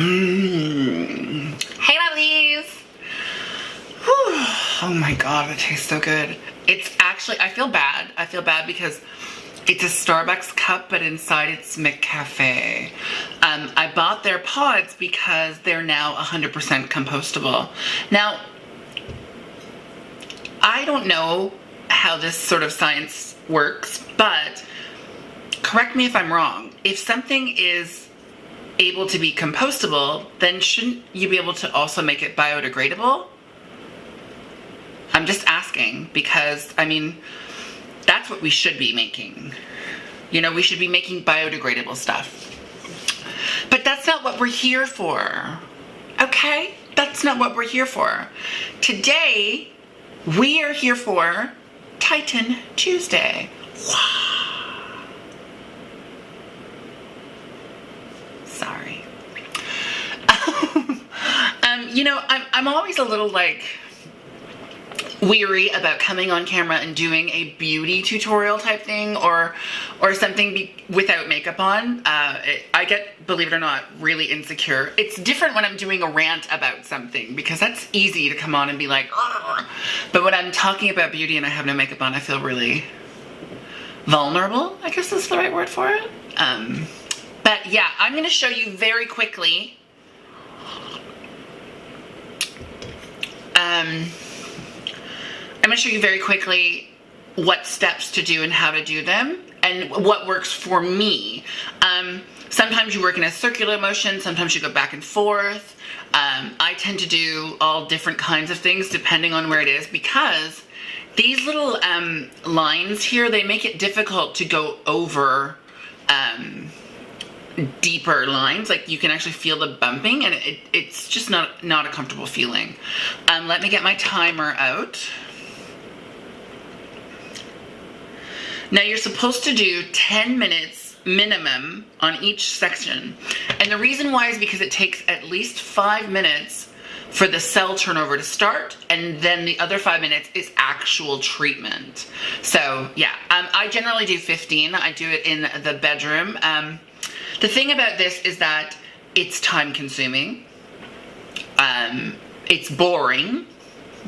Hey lovelies! Whew. Oh my god, it tastes so good. It's actually, I feel bad. I feel bad because it's a Starbucks cup, but inside it's McCafe. I bought their pods because they're now 100% compostable. Now, I don't know how this sort of science works, but correct me if I'm wrong. If something is able to be compostable, then shouldn't you be able to also make it biodegradable? I'm just asking because, I mean, that's what we should be making. You know, we should be making biodegradable stuff. But that's not what we're here for. Okay? That's not what we're here for. Today, we are here for Titan Tuesday. Sorry. You know, I'm always a little like weary about coming on camera and doing a beauty tutorial type thing or something without makeup on. I get, believe it or not, really insecure. It's different when I'm doing a rant about something because that's easy to come on and be like, "Argh." But when I'm talking about beauty and I have no makeup on, I feel really vulnerable, I guess that's the right word for it. But yeah, I'm going to show you very quickly I'm going to show you very quickly what steps to do and how to do them and what works for me. Sometimes you work in a circular motion, sometimes you go back and forth. I tend to do all different kinds of things depending on where it is because these little lines here, they make it difficult to go over deeper lines. Like you can actually feel the bumping and it's just not a comfortable feeling. Let me get my timer out. Now you're supposed to do 10 minutes minimum on each section. And the reason why is because it takes at least 5 minutes for the cell turnover to start, and then the other 5 minutes is actual treatment. So yeah, I generally do 15. I do it in the bedroom. The thing about this is that it's time consuming. It's boring,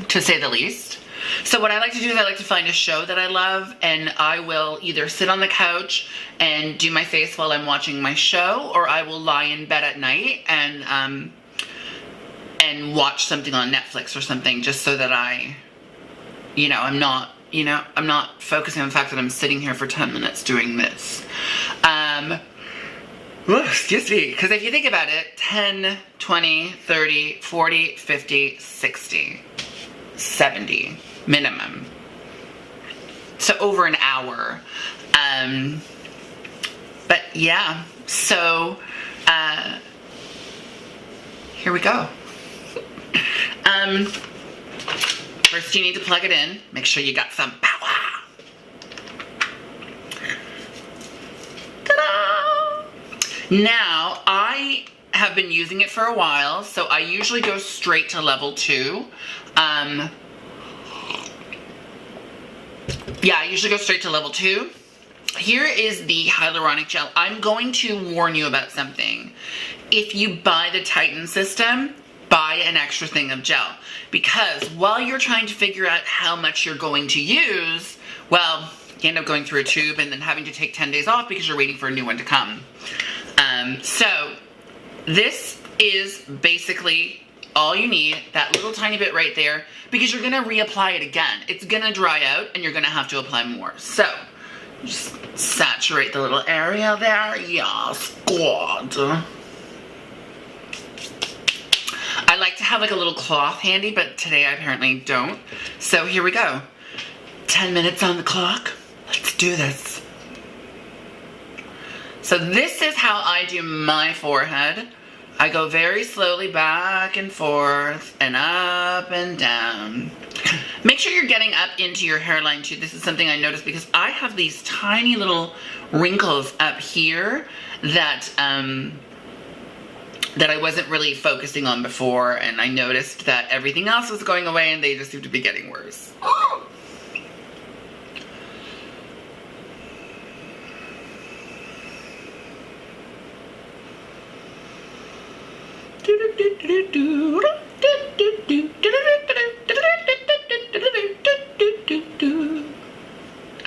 to say the least. So what I like to do is I like to find a show that I love, and I will either sit on the couch and do my face while I'm watching my show, or I will lie in bed at night and watch something on Netflix or something, just so that I'm not focusing on the fact that I'm sitting here for 10 minutes doing this. Excuse me, because if you think about it, 10, 20, 30, 40, 50, 60, 70 minimum. So over an hour. But yeah, so here we go. First you need to plug it in. Make sure you got some power. Ta-da! Now, I have been using it for a while, so I usually go straight to level 2. Yeah, I usually go straight to level 2. Here is the hyaluronic gel. I'm going to warn you about something. If you buy the Titan system, buy an extra thing of gel. Because while you're trying to figure out how much you're going to use, well, you end up going through a tube and then having to take 10 days off because you're waiting for a new one to come. So this is basically all you need, that little tiny bit right there, because you're gonna reapply it again. It's gonna dry out and you're gonna have to apply more. So just saturate the little area there. Yeah, squad. I like to have like a little cloth handy, but today I apparently don't. So here we go. 10 minutes on the clock. Let's do this. So this is how I do my forehead. I go very slowly back and forth and up and down. Make sure you're getting up into your hairline too. This is something I noticed because I have these tiny little wrinkles up here that that I wasn't really focusing on before, and I noticed that everything else was going away and they just seem to be getting worse.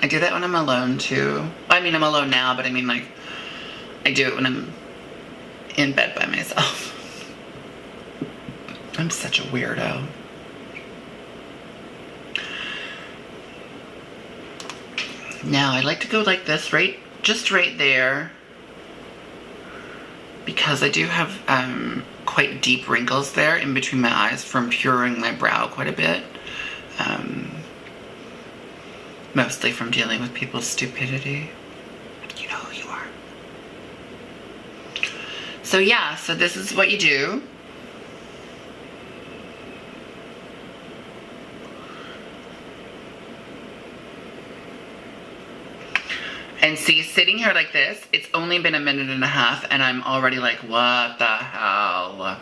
I do that when I'm alone too. I mean, I'm alone now, but I mean, like, I do it when I'm in bed by myself. I'm such a weirdo. Now, I like to go like this, just right there, because I do have quite deep wrinkles there in between my eyes from puring my brow quite a bit. Mostly from dealing with people's stupidity. You know who you are. So yeah, so this is what you do. And see, sitting here like this, it's only been a minute and a half and I'm already like, what the hell?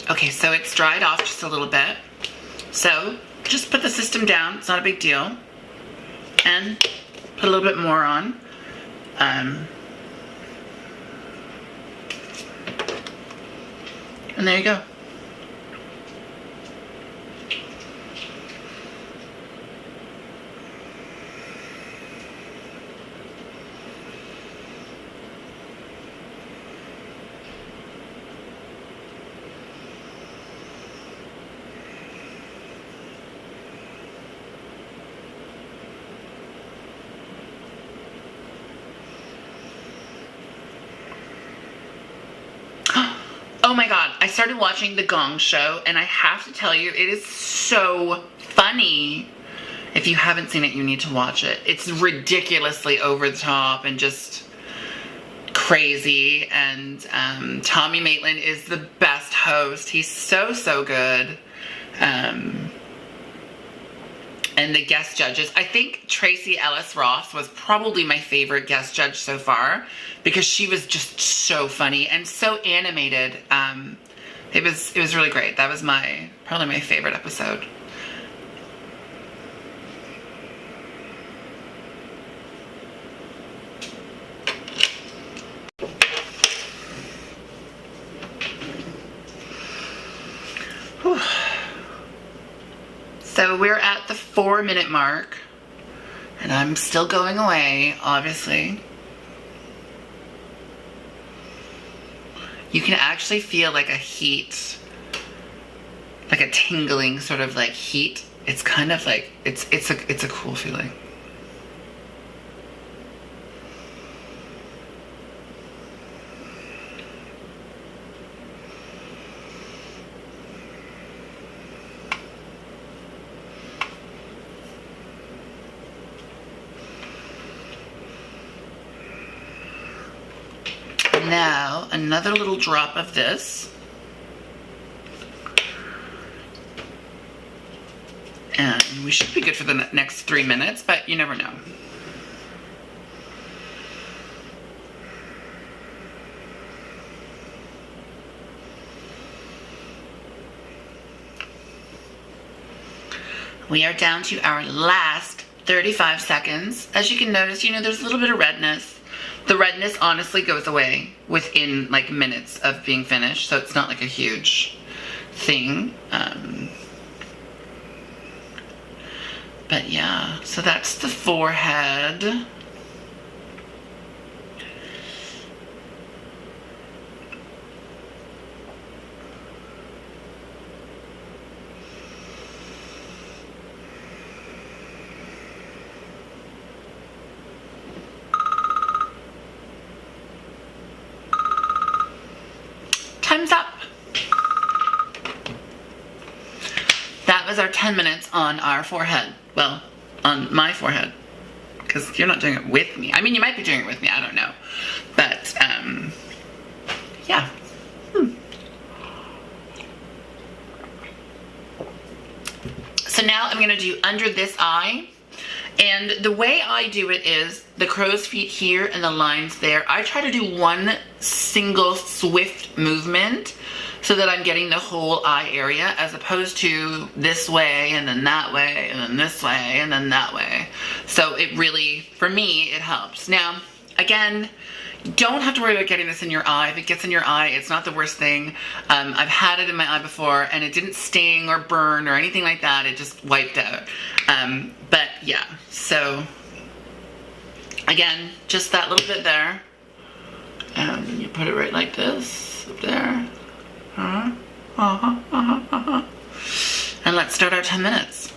Okay, so it's dried off just a little bit. So just put the system down, it's not a big deal. And put a little bit more on. And there you go. Oh my god, I started watching The Gong Show and I have to tell you, it is so funny. If you haven't seen it, you need to watch it. It's ridiculously over the top and just crazy. And Tommy Maitland is the best host. He's so good. And the guest judges, I think Tracy Ellis Ross was probably my favorite guest judge so far because she was just so funny and so animated. It was really great. That was probably my favorite episode. Whew. So we're at the 4-minute mark, and I'm still going away, obviously. You can actually feel like a heat, like a tingling sort of like heat. It's kind of like, it's a cool feeling. Now, another little drop of this. And we should be good for the next 3 minutes, but you never know. We are down to our last 35 seconds. As you can notice, there's a little bit of redness. The redness honestly goes away within like minutes of being finished, so it's not like a huge thing. But yeah, so that's the forehead. Time's up. That was our 10 minutes on our forehead. Well, on my forehead. Because you're not doing it with me. I mean, you might be doing it with me. I don't know. But, yeah. So now I'm gonna do under this eye. And the way I do it is the crow's feet here and the lines there. I try to do one single swift movement so that I'm getting the whole eye area, as opposed to this way and then that way and then this way and then that way. So it really, for me, it helps. Now, again, you don't have to worry about getting this in your eye. If it gets in your eye, it's not the worst thing. I've had it in my eye before and it didn't sting or burn or anything like that. It just wiped out. But yeah, so again, just that little bit there. And you put it right like this, up there. And let's start our 10 minutes.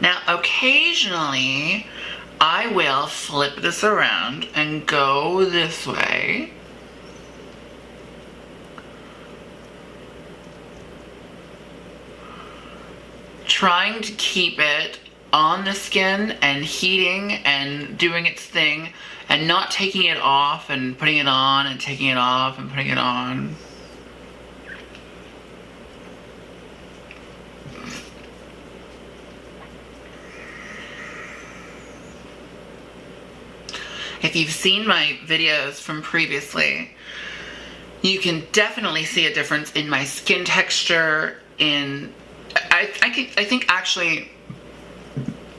Now, occasionally, I will flip this around and go this way. Trying to keep it on the skin and heating and doing its thing and not taking it off and putting it on and taking it off and putting it on. If you've seen my videos from previously, you can definitely see a difference in my skin texture. I think actually,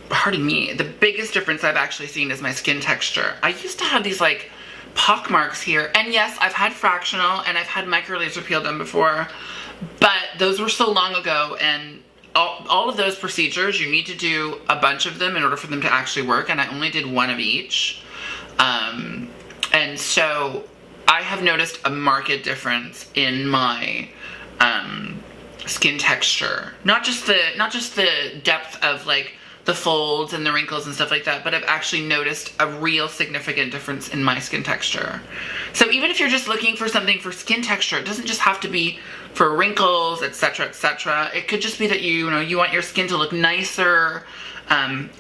pardon me, the biggest difference I've actually seen is my skin texture. I used to have these like pock marks here, and yes, I've had fractional and I've had micro laser peel done before, but those were so long ago, and all of those procedures, you need to do a bunch of them in order for them to actually work, and I only did one of each. And so I have noticed a marked difference in my skin texture. Not just the depth of like the folds and the wrinkles and stuff like that, but I've actually noticed a real significant difference in my skin texture. So even if you're just looking for something for skin texture, it doesn't just have to be for wrinkles, etc., etc. It could just be that you want your skin to look nicer,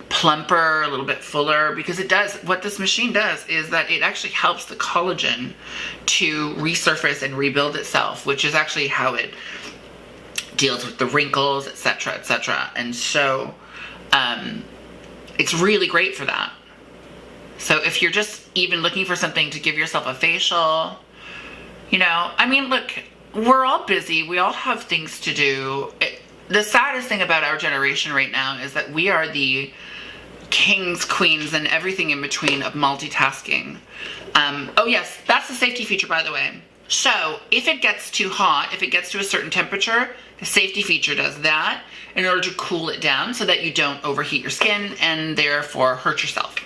plumper, a little bit fuller, because it does, what this machine does is that it actually helps the collagen to resurface and rebuild itself, which is actually how it deals with the wrinkles, etc., etc. And so it's really great for that. So if you're just even looking for something to give yourself a facial, I mean, look, we're all busy. We all have things to do. The saddest thing about our generation right now is that we are the kings, queens, and everything in between of multitasking. Oh yes, that's the safety feature, by the way. So if it gets too hot, if it gets to a certain temperature, the safety feature does that in order to cool it down so that you don't overheat your skin and therefore hurt yourself.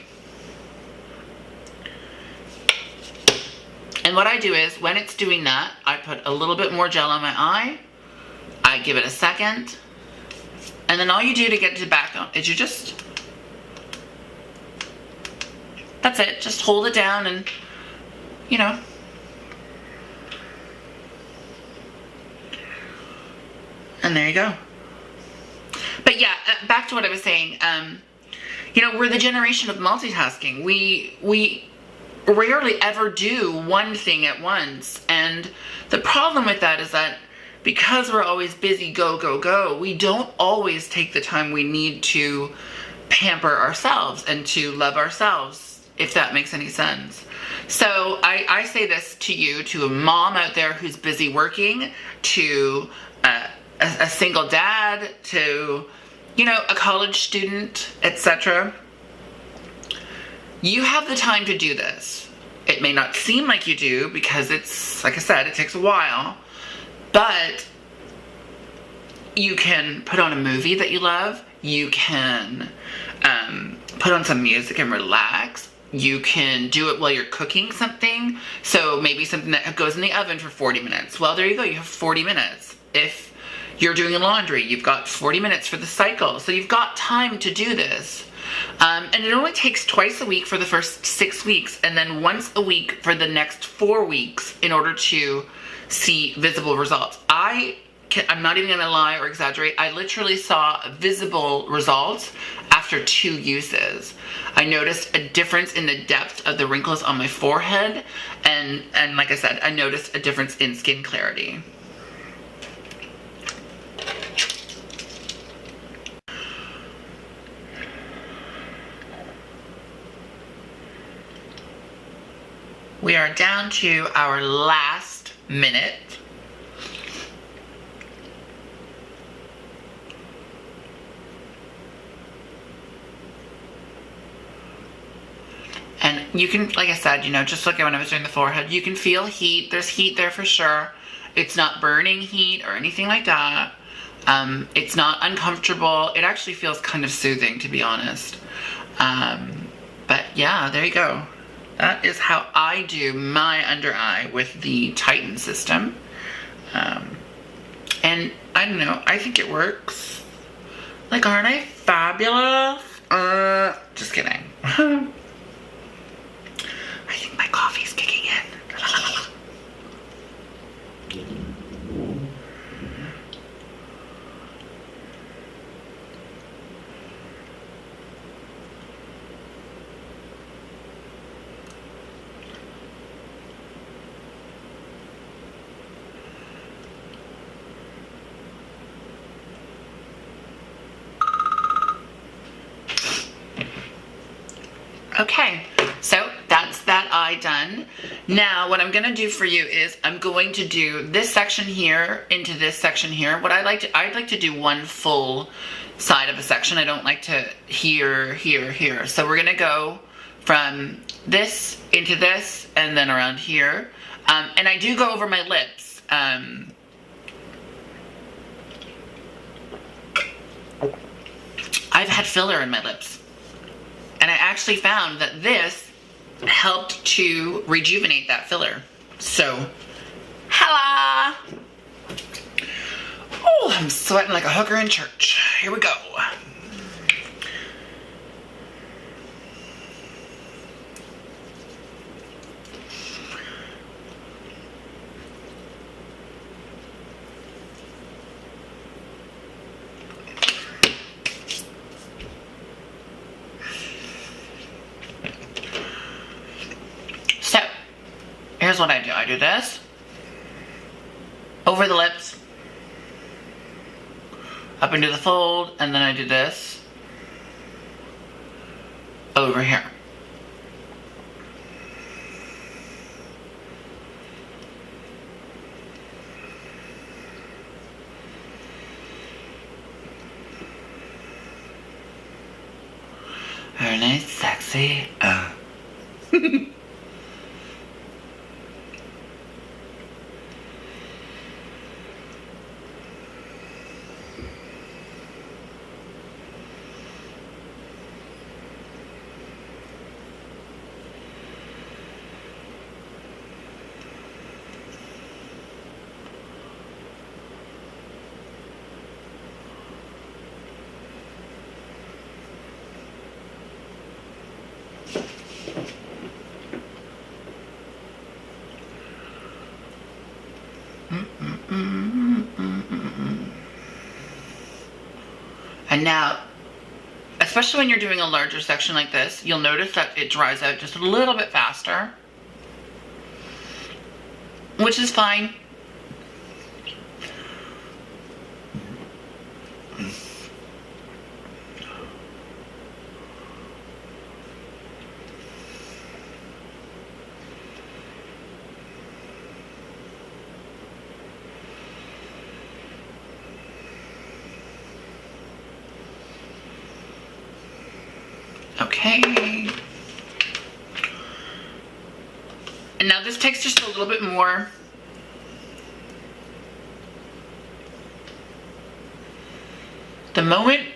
And what I do is, when it's doing that, I put a little bit more gel on my eye, I give it a second, and then all you do to get to back on is you just, that's it, just hold it down and, and there you go. But yeah, back to what I was saying, we're the generation of multitasking. We rarely ever do one thing at once, and the problem with that is that because we're always busy, go, go, go, we don't always take the time we need to pamper ourselves and to love ourselves, if that makes any sense. So I say this to you, to a mom out there who's busy working, to a single dad, to, a college student, etc. You have the time to do this. It may not seem like you do because it's, like I said, it takes a while. But you can put on a movie that you love. You can put on some music and relax. You can do it while you're cooking something. So maybe something that goes in the oven for 40 minutes. Well, there you go. You have 40 minutes. If you're doing laundry, you've got 40 minutes for the cycle. So you've got time to do this. And it only takes twice a week for the first 6 weeks, and then once a week for the next 4 weeks in order to see visible results. I I'm not even gonna lie or exaggerate. I literally saw visible results after 2 uses. I noticed a difference in the depth of the wrinkles on my forehead, and like I said, I noticed a difference in skin clarity. We are down to our last minute. And you can, like I said, you know, just like when I was doing the forehead, you can feel heat. There's heat there for sure. It's not burning heat or anything like that. It's not uncomfortable. It actually feels kind of soothing, to be honest. But yeah, there you go. That is how I do my under eye with the Titan system. And I don't know, I think it works. Like, aren't I fabulous? Just kidding. I think my coffee's kicking in. Okay, so that's that eye done. Now what I'm gonna do for you is I'm going to do this section here into this section here. I'd like to do one full side of a section. I don't like to here, here, here. So we're gonna go from this into this and then around here. And I do go over my lips. I've had filler in my lips. And I actually found that this helped to rejuvenate that filler. So, hello! Oh, I'm sweating like a hooker in church. Here we go. Here's what I do. I do this over the lips, up into the fold, and then I do this over here. Very nice, sexy. And now, especially when you're doing a larger section like this, you'll notice that it dries out just a little bit faster, which is fine. Okay. And now this takes just a little bit more. The moment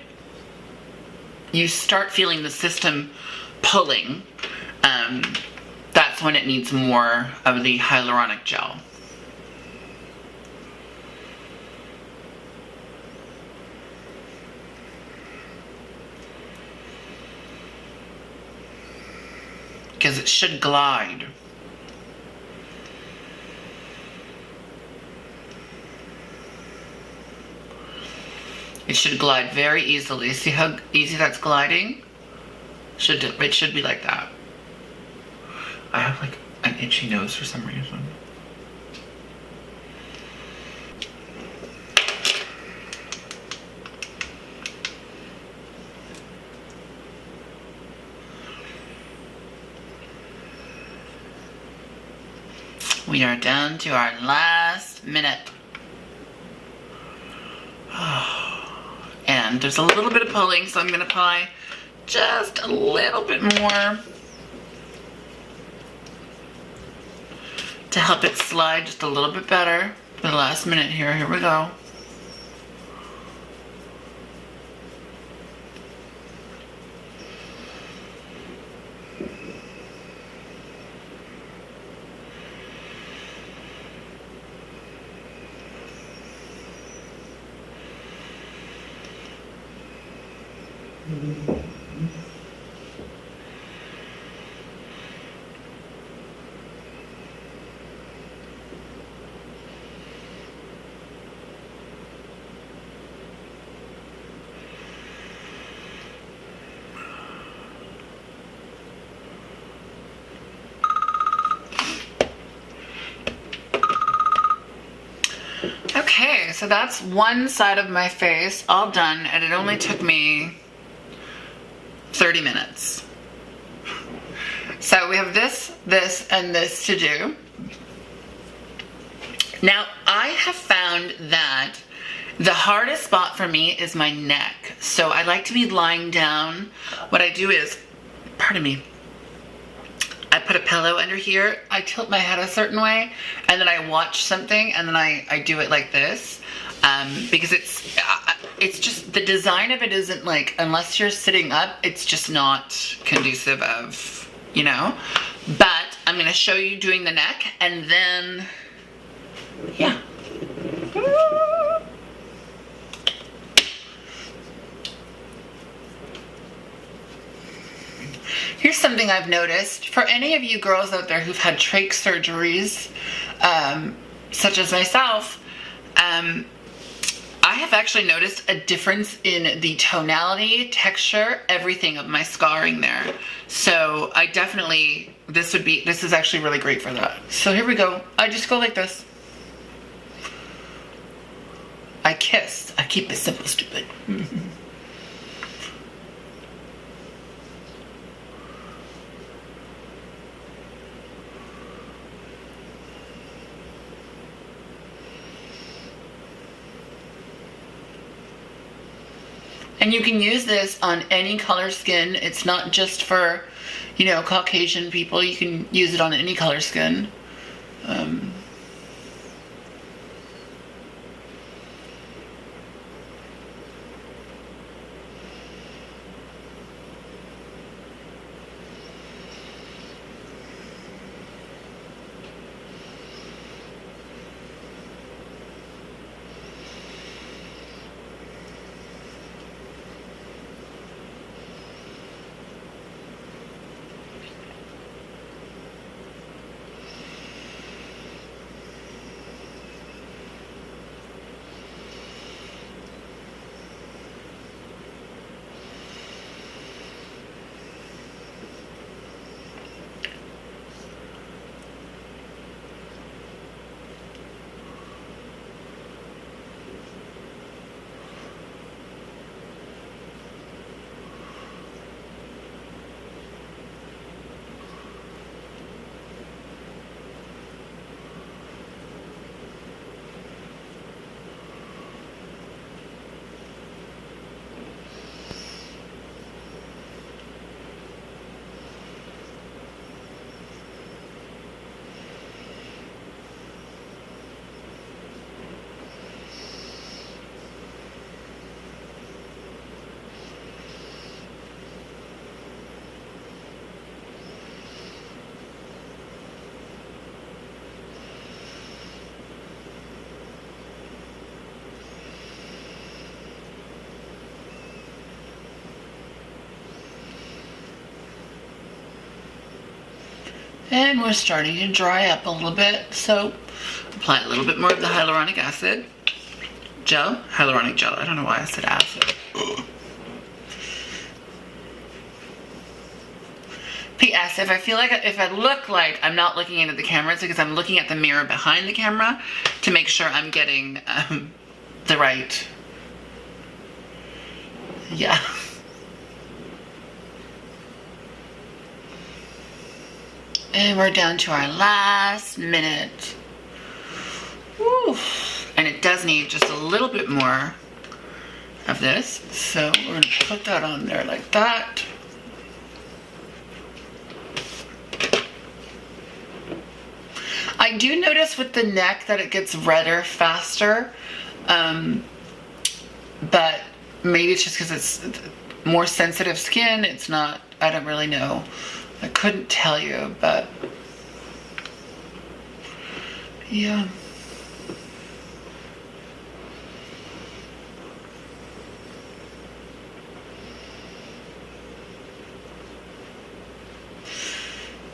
you start feeling the system pulling, that's when it needs more of the hyaluronic gel. Because it should glide. It should glide very easily. See how easy that's gliding? It should be like that. I have like an itchy nose for some reason. We are down to our last minute. And there's a little bit of pulling, so I'm going to apply just a little bit more to help it slide just a little bit better for the last minute here. Here we go. Okay, so that's one side of my face all done, and it only took me 30 minutes. So we have this, this, and this to do. Now, I have found that the hardest spot for me is my neck. So I like to be lying down. What I do is, pardon me, I put a pillow under here, I tilt my head a certain way, and then I watch something, and then I do it like this, because it's just, the design of it isn't like, unless you're sitting up, it's just not conducive of, you know, but I'm going to show you doing the neck, and then, yeah. Here's something I've noticed. For any of you girls out there who've had trach surgeries, such as myself, I have actually noticed a difference in the tonality, texture, everything of my scarring there. So I definitely, this is actually really great for that. So here we go. I just go like this. I kiss. I keep it simple, stupid. And you can use this on any color skin. It's not just for, you know, Caucasian people. You can use it on any color skin. And we're starting to dry up a little bit, so apply a little bit more of the hyaluronic acid. gel, hyaluronic gel. I don't know why I said acid. P.S. If I feel like, if I look like I'm not looking into the camera, it's because I'm looking at the mirror behind the camera to make sure I'm getting the right, yeah. And we're down to our last minute. Woo. And it does need just a little bit more of this. So we're going to put that on there like that. I do notice with the neck that it gets redder faster. But maybe it's just because it's more sensitive skin. It's not, I don't really know. I couldn't tell you, but yeah.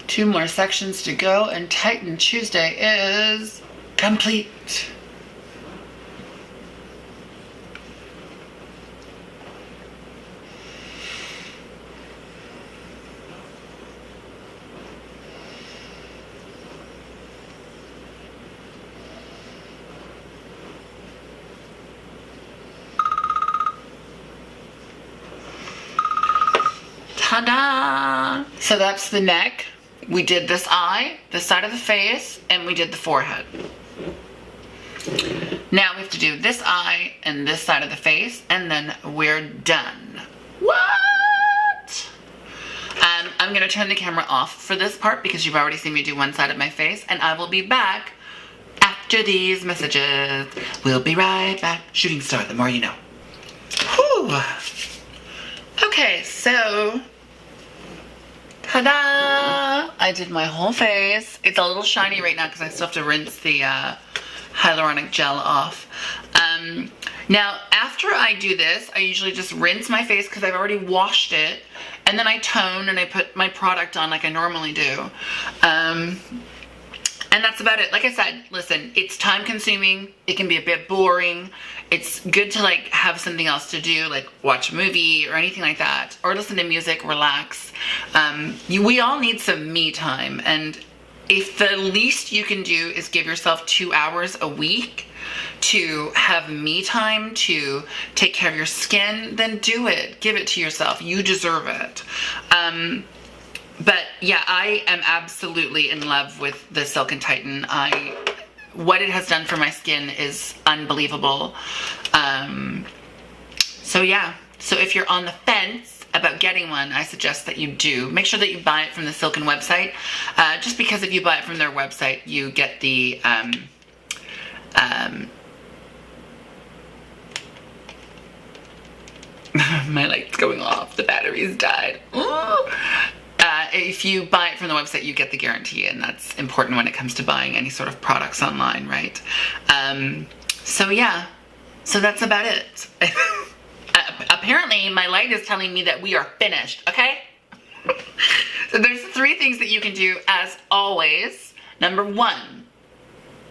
Two more sections to go, and Tighten Tuesday is complete. Ta-da! So that's the neck. We did this eye, this side of the face, and we did the forehead. Now we have to do this eye and this side of the face, and then we're done. What? I'm gonna turn the camera off for this part because you've already seen me do one side of my face, and I will be back after these messages. We'll be right back. Shooting star, the more you know. Whew. Okay, so ta-da! I did my whole face. It's a little shiny right now because I still have to rinse the hyaluronic gel off. Now, after I do this, I usually just rinse my face because I've already washed it, and then I tone and I put my product on like I normally do. And that's about it. Like I said, listen, it's time consuming. It can be a bit boring. It's good to like have something else to do, like watch a movie or anything like that, or listen to music, relax. We all need some me time. And if the least you can do is give yourself 2 hours a week to have me time, to take care of your skin, then do it. Give it to yourself. You deserve it. But yeah, I am absolutely in love with the Silk and Tighten. What it has done for my skin is unbelievable. So yeah, so if you're on the fence about getting one, I suggest that you do. Make sure that you buy it from the Silken website. Just because if you buy it from their website, you get the my light's going off, the battery's died. If you buy it from the website, you get the guarantee, and that's important when it comes to buying any sort of products online, right? So yeah, so that's about it. Apparently, my light is telling me that we are finished, okay? So there's 3 things that you can do as always. Number 1,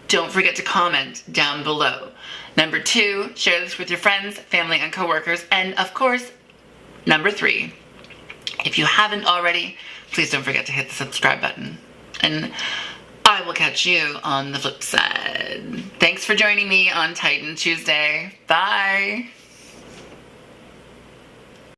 don't forget to comment down below. Number 2, share this with your friends, family, and coworkers. And of course, number 3, if you haven't already, please don't forget to hit the subscribe button. And I will catch you on the flip side. Thanks for joining me on Tighten Tuesday. Bye.